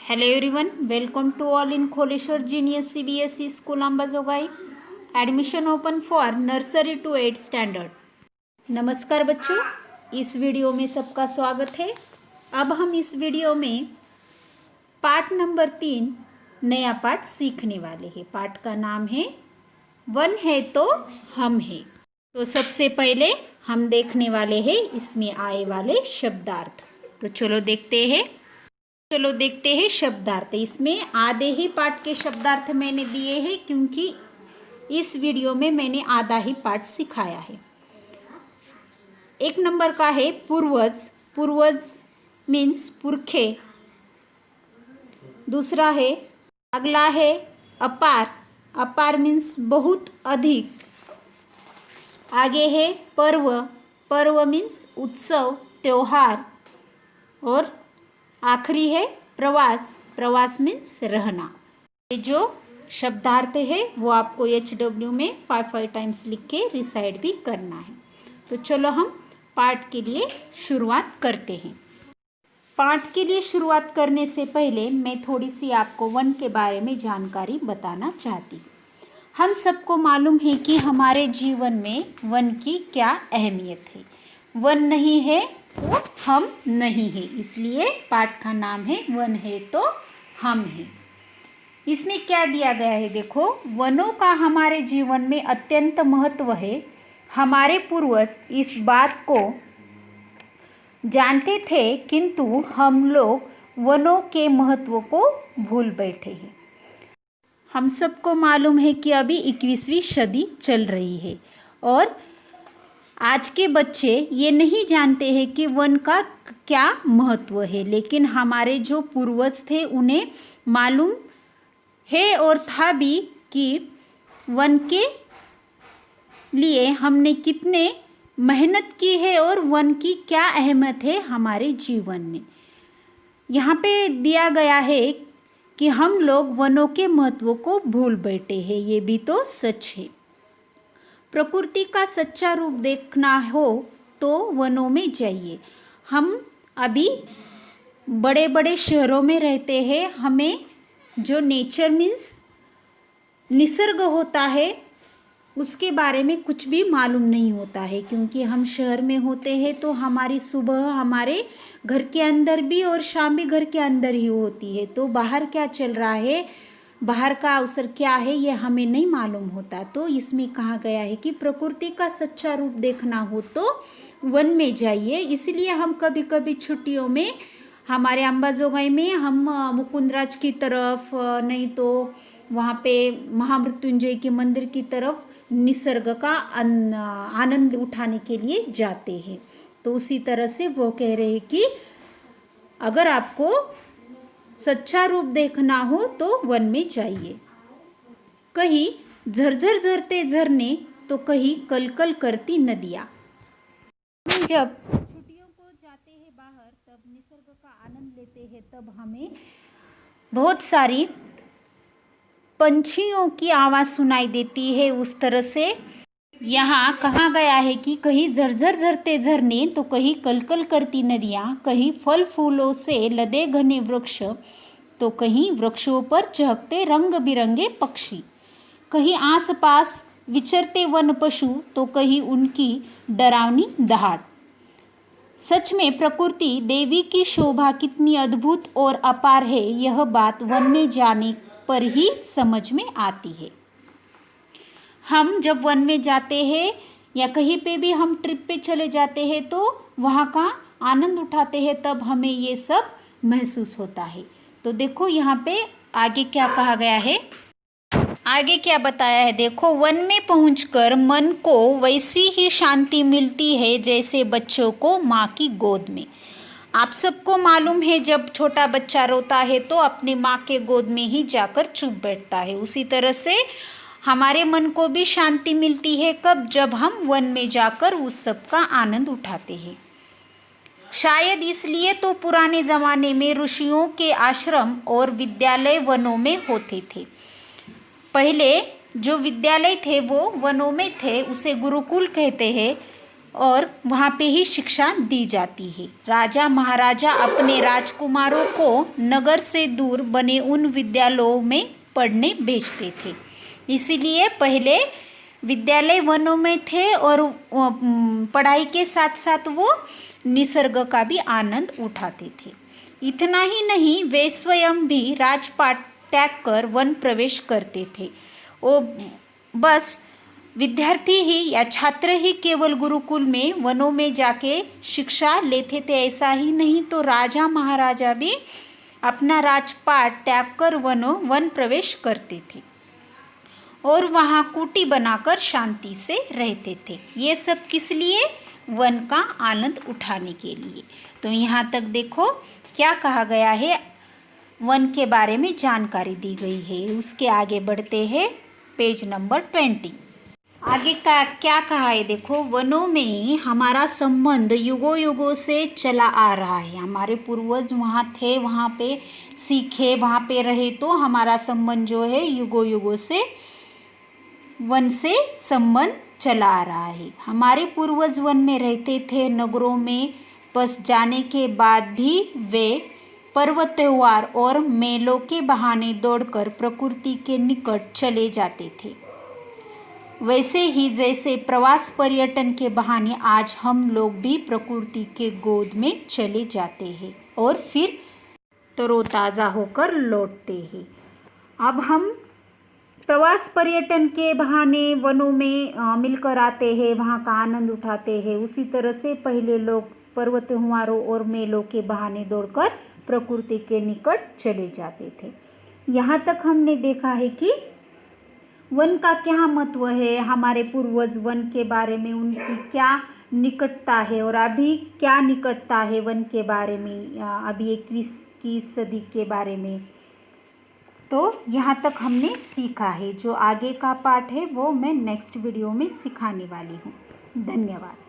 Hello everyone, welcome to all in Kholeshwar Genius CBSE School Ambajogai. Admission open for nursery to 8 standard. नमस्कार बच्चों, इस video में सबका स्वागत है. अब हम इस वीडियो में पाठ नंबर 3 नया पाठ सीखने वाले हैं. पाठ का नाम है वन है तो हम है. तो सबसे पहले हम देखने वाले हैं इसमें आए वाले शब्दार्थ. तो चलो देखते हैं शब्दार्थ. इसमें आधे ही पाठ के शब्दार्थ मैंने दिए हैं क्योंकि इस वीडियो में मैंने आधा ही पाठ सिखाया है. एक नंबर का है पूर्वज. पूर्वज मीन्स पुरखे. दूसरा है अगला है अपार. अपार मीन्स बहुत अधिक. आगे है पर्व. पर्व मीन्स उत्सव त्योहार. और आखिरी है प्रवास. प्रवास मीन्स रहना. ये जो शब्दार्थ है वो आपको HW में 5 टाइम्स लिख के रिसाइड भी करना है. तो चलो हम पाठ के लिए शुरुआत करते हैं. पाठ के लिए शुरुआत करने से पहले मैं थोड़ी सी आपको वन के बारे में जानकारी बताना चाहती हूँ. हम सबको मालूम है कि हमारे जीवन में वन की क्या अहमियत है. वन नहीं है तो हम नहीं है. इसलिए पाठ का नाम है वन है तो हम हैं. इसमें क्या दिया गया है देखो. वनों का हमारे जीवन में अत्यंत महत्व है. हमारे पूर्वज इस बात को जानते थे किंतु हम लोग वनों के महत्व को भूल बैठे हैं. हम सबको मालूम है कि अभी 21वीं सदी चल रही है और आज के बच्चे ये नहीं जानते हैं कि वन का क्या महत्व है. लेकिन हमारे जो पूर्वज थे उन्हें मालूम है और था भी कि वन के लिए हमने कितने मेहनत की है और वन की क्या अहमियत है हमारे जीवन में. यहाँ पे दिया गया है कि हम लोग वनों के महत्व को भूल बैठे हैं. ये भी तो सच है. प्रकृति का सच्चा रूप देखना हो तो वनों में जाइए. हम अभी बड़े बड़े शहरों में रहते हैं. हमें जो नेचर मीन्स निसर्ग होता है उसके बारे में कुछ भी मालूम नहीं होता है क्योंकि हम शहर में होते हैं. तो हमारी सुबह हमारे घर के अंदर भी और शाम भी घर के अंदर ही होती है. तो बाहर क्या चल रहा है, बाहर का अवसर क्या है ये हमें नहीं मालूम होता. तो इसमें कहा गया है कि प्रकृति का सच्चा रूप देखना हो तो वन में जाइए. इसलिए हम कभी कभी छुट्टियों में हमारे अंबाजोगाई में हम मुकुंदराज की तरफ नहीं तो वहाँ पे महामृत्युंजय के मंदिर की तरफ निसर्ग का आनंद उठाने के लिए जाते हैं. तो उसी तरह से वो कह रहे हैं कि अगर आपको सच्चा रूप देखना हो तो वन में जाइए. कहीं झरझर झरते झरने तो कहीं कलकल करती नदियाँ. हम जब छुट्टियों को जाते हैं बाहर तब निसर्ग का आनंद लेते हैं. तब हमें बहुत सारी पंछियों की आवाज़ सुनाई देती है. उस तरह से यहाँ कहा गया है कि कहीं झरझर झरते झरने तो कहीं कलकल करती नदियाँ. कहीं फल फूलों से लदे घने वृक्ष तो कहीं वृक्षों पर चहकते रंग बिरंगे पक्षी. कहीं आसपास विचरते वन पशु तो कहीं उनकी डरावनी दहाड़. सच में प्रकृति देवी की शोभा कितनी अद्भुत और अपार है. यह बात वन में जाने पर ही समझ में आती है. हम जब वन में जाते हैं या कहीं पे भी हम ट्रिप पे चले जाते हैं तो वहाँ का आनंद उठाते हैं तब हमें ये सब महसूस होता है. तो देखो यहाँ पे आगे क्या कहा गया है, आगे क्या बताया है देखो. वन में पहुंचकर मन को वैसी ही शांति मिलती है जैसे बच्चों को माँ की गोद में. आप सबको मालूम है जब छोटा बच्चा रोता है तो अपनी माँ के गोद में ही जाकर चुप बैठता है. उसी तरह से हमारे मन को भी शांति मिलती है कब, जब हम वन में जाकर उस सब का आनंद उठाते हैं. शायद इसलिए तो पुराने ज़माने में ऋषियों के आश्रम और विद्यालय वनों में होते थे. पहले जो विद्यालय थे वो वनों में थे. उसे गुरुकुल कहते हैं. और वहाँ पे ही शिक्षा दी जाती है। राजा महाराजा अपने राजकुमारों को नगर से दूर बने उन विद्यालयों में पढ़ने भेजते थे। इसीलिए पहले विद्यालय वनों में थे और पढ़ाई के साथ साथ वो निसर्ग का भी आनंद उठाते थे। इतना ही नहीं, वे स्वयं भी राजपाट त्याग कर वन प्रवेश करते थे। वो बस विद्यार्थी ही या छात्र ही केवल गुरुकुल में वनों में जाके शिक्षा लेते थे ऐसा ही नहीं, तो राजा महाराजा भी अपना राजपाट त्याग कर वन प्रवेश करते थे और वहाँ कुटी बनाकर शांति से रहते थे। ये सब किस लिए? वन का आनंद उठाने के लिए। तो यहाँ तक देखो क्या कहा गया है, वन के बारे में जानकारी दी गई है। उसके आगे बढ़ते हैं, पेज नंबर 20। आगे का क्या कहा है देखो, वनों में हमारा संबंध युगों युगों से चला आ रहा है। हमारे पूर्वज वहाँ थे, वहाँ पे सीखे, वहाँ पे रहे, तो हमारा संबंध जो है युगों युगों से वन से संबंध चला आ रहा है। हमारे पूर्वज वन में रहते थे, नगरों में बस जाने के बाद भी वे पर्व त्योहार और मेलों के बहाने दौड़कर प्रकृति के निकट चले जाते थे। वैसे ही जैसे प्रवास पर्यटन के बहाने आज हम लोग भी प्रकृति के गोद में चले जाते हैं और फिर तरोताज़ा होकर लौटते हैं। अब हम प्रवास पर्यटन के बहाने वनों में मिलकर आते हैं, वहाँ का आनंद उठाते हैं। उसी तरह से पहले लोग पर्व त्योहारों और मेलों के बहाने दौड़कर प्रकृति के निकट चले जाते थे। यहाँ तक हमने देखा है कि वन का क्या महत्व है, हमारे पूर्वज वन के बारे में उनकी क्या निकटता है और अभी क्या निकटता है वन के बारे में, अभी 21वीं सदी के बारे में। तो यहाँ तक हमने सीखा है। जो आगे का पार्ट है वो मैं नेक्स्ट वीडियो में सिखाने वाली हूँ। धन्यवाद।